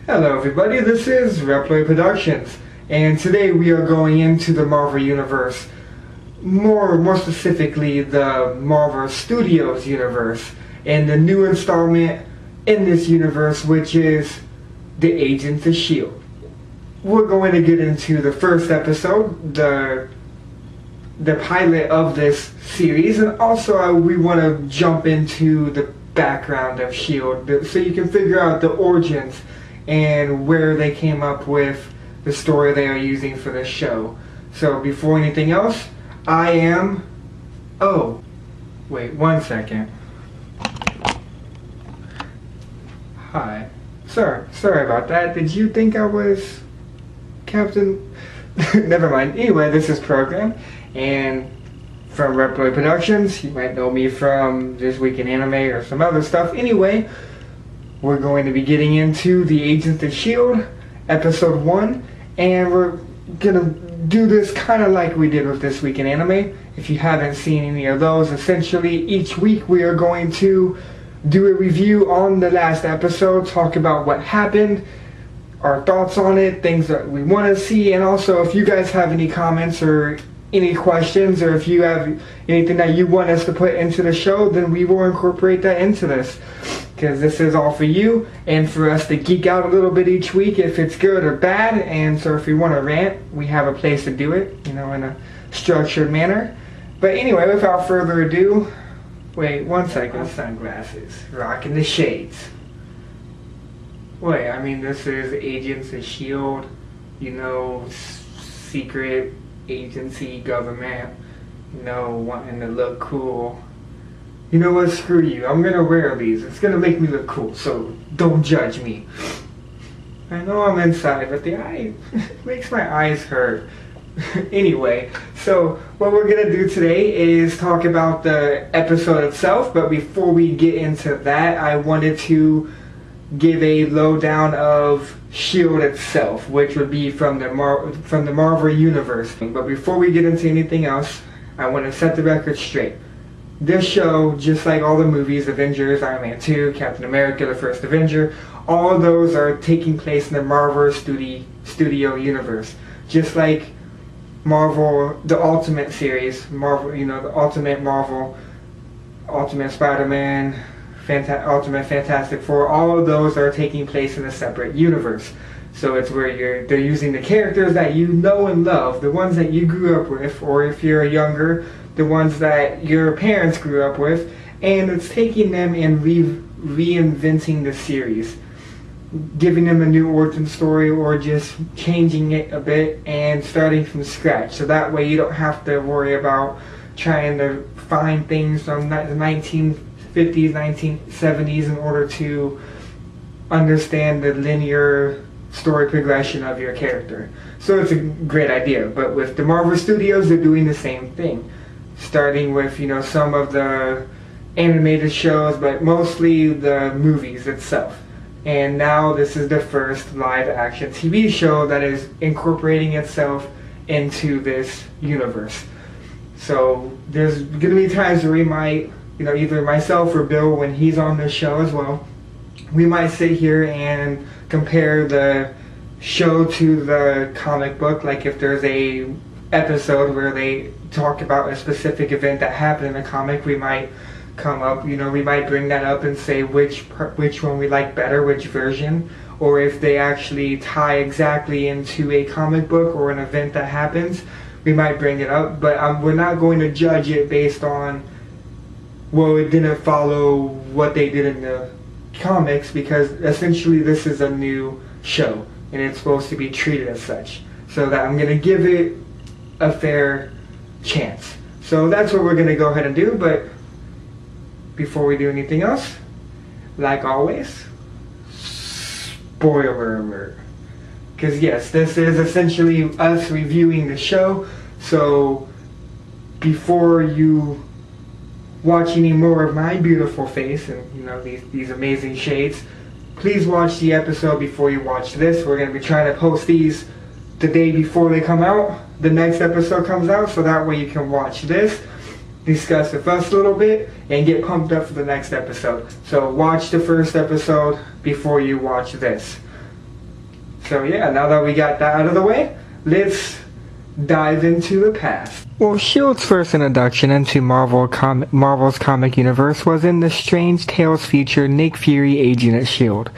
Hello everybody, this is ReploidProductions, and today we are going into the Marvel Universe, more specifically the Marvel Studios universe, and the new installment in this universe, which is the Agents of S.H.I.E.L.D. We're going to get into the first episode, the pilot of this series, and also we want to jump into the background of S.H.I.E.L.D. so you can figure out the origins and where they came up with the story they are using for this show. So before anything else, oh, wait 1 second. Hi. Sorry about that. Did you think I was Captain? Never mind. Anyway, this is Program, and from Reploid Productions. You might know me from This Week in Anime or some other stuff. Anyway, we're going to be getting into the Agents of S.H.I.E.L.D. episode 1, and we're gonna do this kind of like we did with This Week in Anime. If you haven't seen any of those, essentially each week we are going to do a review on the last episode, talk about what happened, our thoughts on it, things that we want to see, and also if you guys have any comments or any questions, or if you have anything that you want us to put into the show, then we will incorporate that into this, because this is all for you and for us to geek out a little bit each week if it's good or bad. And so if we want to rant, we have a place to do it, in a structured manner. But anyway, without further ado, wait 1 second. Sunglasses, rocking the shades. Wait, I mean, this is Agents of S.H.I.E.L.D., secret agency government, wanting to look cool. You know what, screw you, I'm gonna wear these. It's gonna make me look cool, so don't judge me. I know I'm inside, but the eye makes my eyes hurt. Anyway, so what we're gonna do today is talk about the episode itself, but before we get into that, I wanted to give a lowdown of S.H.I.E.L.D. itself, which would be from the Marvel Universe. But before we get into anything else, I want to set the record straight. This show, just like all the movies, Avengers, Iron Man 2, Captain America, the First Avenger, all of those are taking place in the Marvel Studio Universe. Just like Marvel, the Ultimate series, Marvel, the Ultimate Marvel, Ultimate Spider-Man, Ultimate Fantastic Four, all of those are taking place in a separate universe. So it's where they're using the characters that you know and love, the ones that you grew up with, or if you're younger, the ones that your parents grew up with, and it's taking them and reinventing the series, giving them a new origin story, or just changing it a bit and starting from scratch. So that way you don't have to worry about trying to find things from the 1950s, 1970s in order to understand the linear story progression of your character. So it's a great idea. But with the Marvel Studios, they're doing the same thing, starting with some of the animated shows, but mostly the movies itself. And now this is the first live action TV show that is incorporating itself into this universe. So there's going to be times where we might, either myself or Bill, when he's on this show as well, we might sit here and compare the show to the comic book. Like if there's a episode where they talk about a specific event that happened in the comic, we might come up, we might bring that up and say which one we like better, which version, or if they actually tie exactly into a comic book or an event that happens, we might bring it up. But we're not going to judge it based on, well, it didn't follow what they did in the comics, because essentially this is a new show and it's supposed to be treated as such. So that I'm going to give it a fair chance. So that's what we're going to go ahead and do. But before we do anything else, like always, spoiler alert. Because yes, this is essentially us reviewing the show. So before you watch any more of my beautiful face and these amazing shades, please watch the episode before you watch this. We're going to be trying to post these the day before they come out. The next episode comes out, so that way you can watch this, discuss with us a little bit, and get pumped up for the next episode. So watch the first episode before you watch this. So yeah, now that we got that out of the way, let's dive into the past. Well, S.H.I.E.L.D's first introduction into Marvel's comic universe was in the Strange Tales feature Nick Fury, Agent at S.H.I.E.L.D.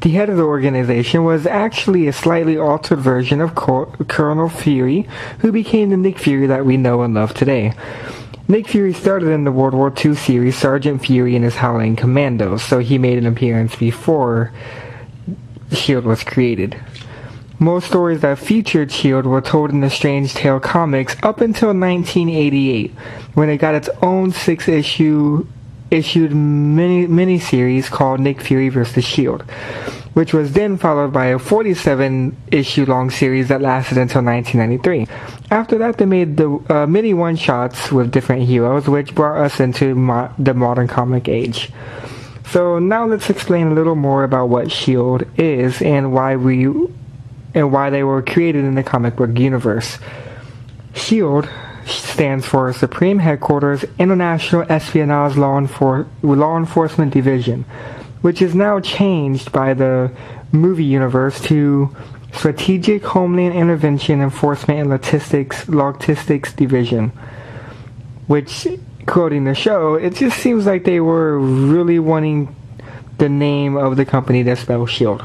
The head of the organization was actually a slightly altered version of Colonel Fury, who became the Nick Fury that we know and love today. Nick Fury started in the World War II series Sergeant Fury and his Howling Commandos, so he made an appearance before S.H.I.E.L.D. was created. Most stories that featured S.H.I.E.L.D. were told in the Strange Tale comics up until 1988, when it got its own 6-issue mini-series called Nick Fury vs. S.H.I.E.L.D., which was then followed by a 47-issue long series that lasted until 1993. After that, they made the mini one-shots with different heroes, which brought us into the modern comic age. So now let's explain a little more about what S.H.I.E.L.D. is and why they were created in the comic book universe. S.H.I.E.L.D. stands for Supreme Headquarters International Espionage Law Enforcement Division, which is now changed by the movie universe to Strategic Homeland Intervention Enforcement and Logistics Division, which, quoting the show, it just seems like they were really wanting the name of the company to spell S.H.I.E.L.D.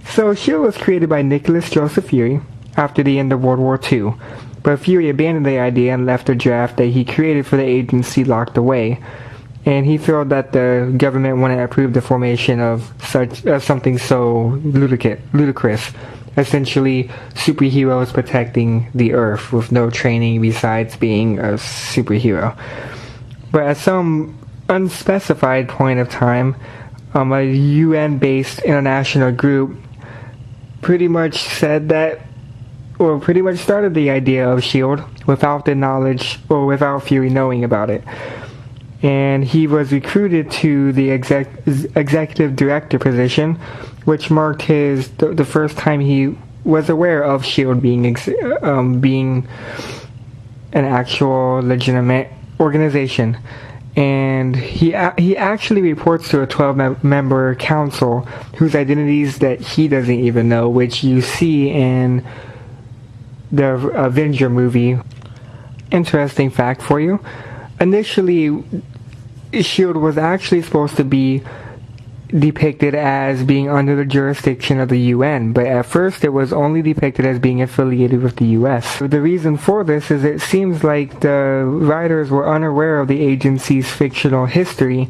So S.H.I.E.L.D. was created by Nicholas Joseph Fury after the end of World War II, but Fury abandoned the idea and left a draft that he created for the agency locked away, and he felt that the government wouldn't approve the formation of something so ludicrous, essentially superheroes protecting the Earth with no training besides being a superhero. But at some unspecified point of time, a UN-based international group pretty much started the idea of S.H.I.E.L.D. without the knowledge, or without Fury knowing about it. And he was recruited to the executive director position, which marked the first time he was aware of S.H.I.E.L.D. being an actual legitimate organization. And he actually reports to a 12-member council whose identities that he doesn't even know, which you see in the Avenger movie. Interesting fact for you. Initially, S.H.I.E.L.D. was actually supposed to be depicted as being under the jurisdiction of the UN, but at first it was only depicted as being affiliated with the US. The reason for this is it seems like the writers were unaware of the agency's fictional history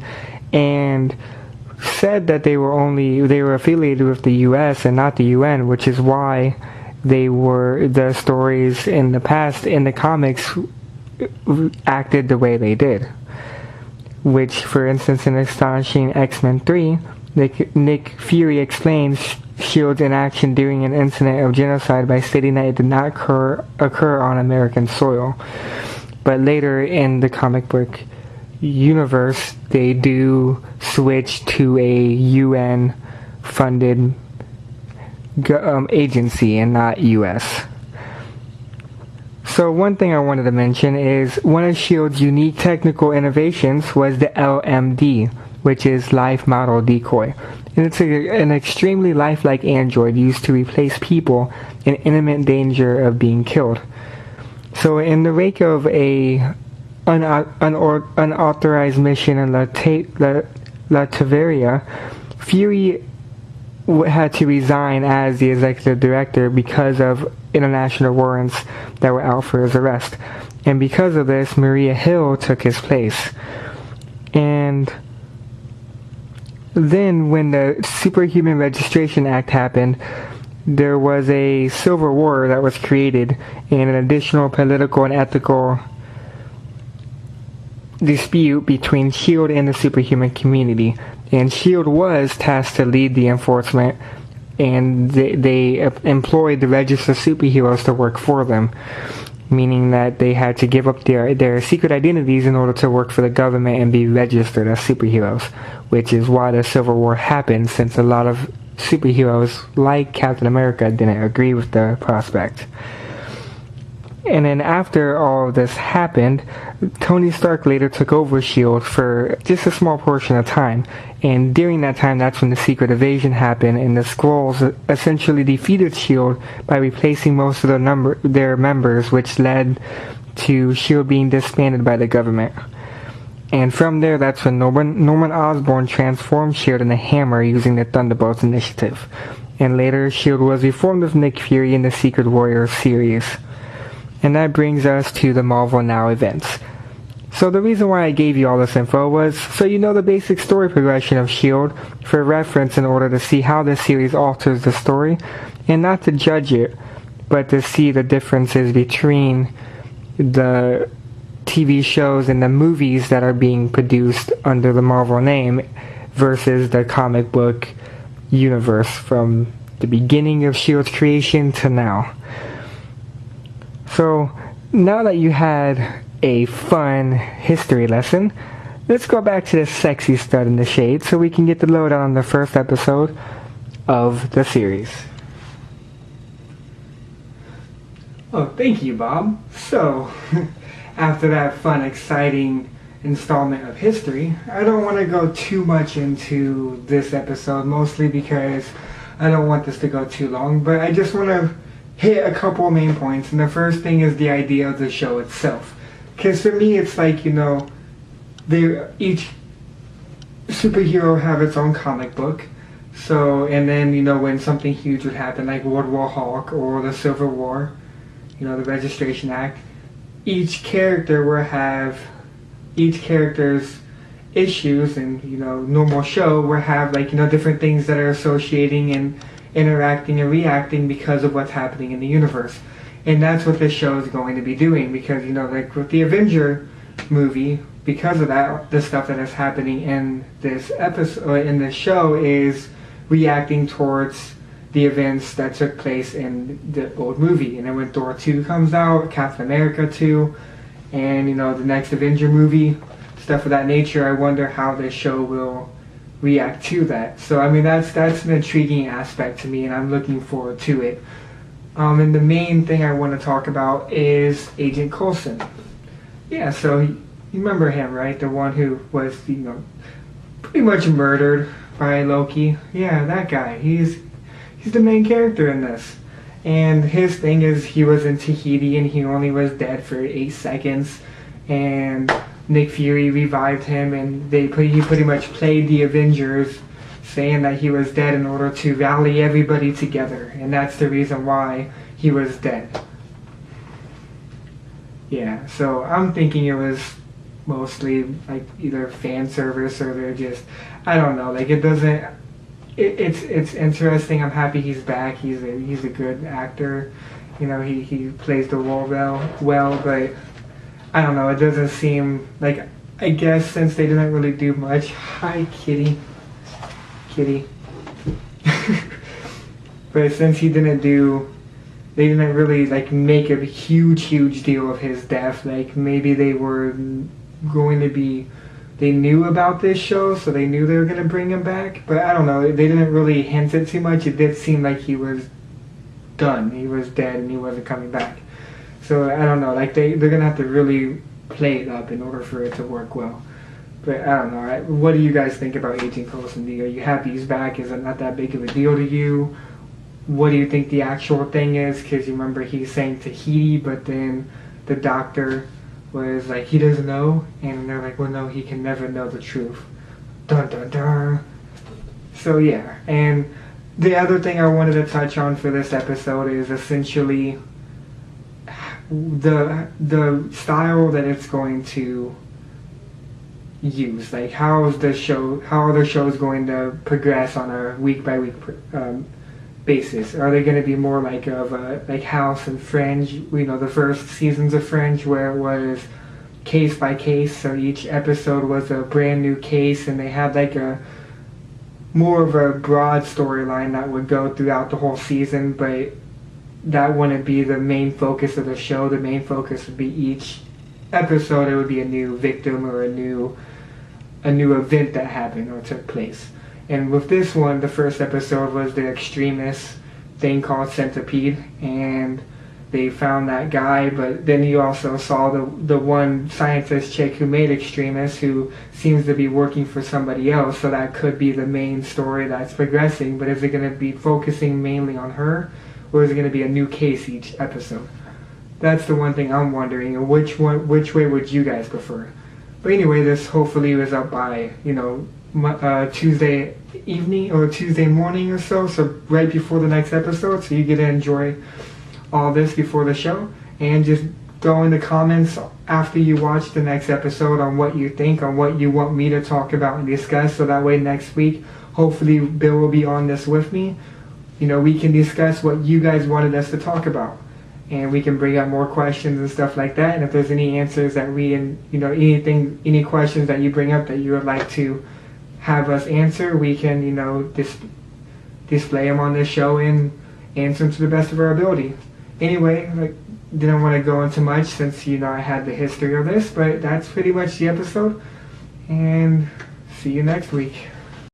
and said that they were affiliated with the US and not the UN, which is why the stories in the past in the comics acted the way they did. Which, for instance, in Astonishing X-Men 3, Nick Fury explains S.H.I.E.L.D's inaction during an incident of genocide by stating that it did not occur on American soil. But later in the comic book universe, they do switch to a UN-funded agency and not US. So one thing I wanted to mention is one of S.H.I.E.L.D's unique technical innovations was the LMD, which is Life Model Decoy. And it's an extremely lifelike android used to replace people in imminent danger of being killed. So in the wake of a unauthorized mission in Latveria, Fury had to resign as the executive director because of international warrants that were out for his arrest. And because of this, Maria Hill took his place. And then when the Superhuman Registration Act happened, there was a civil war that was created and an additional political and ethical dispute between S.H.I.E.L.D. and the superhuman community. And S.H.I.E.L.D. was tasked to lead the enforcement, and they employed the registered superheroes to work for them, meaning that they had to give up their secret identities in order to work for the government and be registered as superheroes, which is why the Civil War happened, since a lot of superheroes like Captain America didn't agree with the prospect. And then after all of this happened, Tony Stark later took over S.H.I.E.L.D. for just a small portion of time. And during that time, that's when the secret invasion happened, and the Skrulls essentially defeated S.H.I.E.L.D. by replacing most of their members, which led to S.H.I.E.L.D. being disbanded by the government. And from there, that's when Norman Osborn transformed S.H.I.E.L.D. into Hammer using the Thunderbolts initiative. And later, S.H.I.E.D. was reformed with Nick Fury in the Secret Warriors series. And that brings us to the Marvel Now events. So the reason why I gave you all this info was so you know the basic story progression of S.H.I.E.L.D. for reference in order to see how this series alters the story, and not to judge it, but to see the differences between the TV shows and the movies that are being produced under the Marvel name versus the comic book universe from the beginning of S.H.I.E.L.D's creation to now. So, now that you had a fun history lesson, let's go back to the sexy stud in the shade so we can get the lowdown on the first episode of the series. Oh, thank you, Bob. So, after that fun, exciting installment of history, I don't want to go too much into this episode, mostly because I don't want this to go too long, but I just want to hit a couple of main points. And the first thing is the idea of the show itself. Because for me, it's like, you know, each superhero have its own comic book. So, and then, you know, when something huge would happen, like World War Hulk or the Civil War, you know, the Registration Act, each character will have each character's issues, and, you know, normal show will have, like, you know, different things that are associating and interacting and reacting because of what's happening in the universe. And that's what this show is going to be doing, because, you know, like with the Avenger movie, because of that, the stuff that is happening in this episode, in this show, is reacting towards the events that took place in the old movie. And then when Thor 2 comes out, Captain America 2, and, you know, the next Avenger movie, stuff of that nature, I wonder how this show will react to that. So, I mean, that's an intriguing aspect to me, and I'm looking forward to it. And the main thing I want to talk about is Agent Coulson. Yeah, so you remember him, right? The one who was, you know, pretty much murdered by Loki. Yeah, that guy. He's the main character in this. And his thing is he was in Tahiti and he only was dead for 8 seconds. And Nick Fury revived him, and he pretty much played the Avengers, saying that he was dead in order to rally everybody together, and that's the reason why he was dead. Yeah, so I'm thinking it was mostly like either fan service or they're just, I don't know, like it doesn't, it's interesting. I'm happy he's back. He's a good actor. You know, he plays the role well, but I don't know, it doesn't seem like, I guess since they didn't really do much. Hi, kitty. But since they didn't really like make a huge deal of his death, like maybe they were going to be, they knew about this show, so they knew they were going to bring him back, but I don't know, they didn't really hint it too much. It did seem like he was done, he was dead and he wasn't coming back. So I don't know, like they're going to have to really play it up in order for it to work well. But I don't know. What do you guys think about Agent Coulson? Are you happy he's back? Is it not that big of a deal to you? What do you think the actual thing is? Because you remember he's saying Tahiti, but then the doctor was like, he doesn't know. And they're like, well, no, he can never know the truth. Dun dun dun. So yeah. And the other thing I wanted to touch on for this episode is essentially the style that it's going to use. Like how are the shows going to progress on a week by week basis? Are they going to be more like like House and Fringe, you know, the first seasons of Fringe, where it was case by case, so each episode was a brand new case and they had like a more of a broad storyline that would go throughout the whole season, but that wouldn't be the main focus of the show. The main focus would be each episode, it would be a new victim or a new event that happened or took place. And with this one, the first episode was the extremist thing called Centipede, and they found that guy, but then you also saw the one scientist chick who made Extremis, who seems to be working for somebody else, so that could be the main story that's progressing. But is it going to be focusing mainly on her, or is it going to be a new case each episode? That's the one thing I'm wondering, and which way would you guys prefer? But anyway, this hopefully was up by, Tuesday evening or Tuesday morning or so right before the next episode, so you get to enjoy all this before the show. And just go in the comments after you watch the next episode on what you think, on what you want me to talk about and discuss, so that way next week, hopefully Bill will be on this with me. We can discuss what you guys wanted us to talk about, and we can bring up more questions and stuff like that. And if there's any answers that any questions that you bring up that you would like to have us answer, we can, display them on this show and answer them to the best of our ability. Anyway, didn't want to go into much since, I had the history of this, but that's pretty much the episode. And see you next week.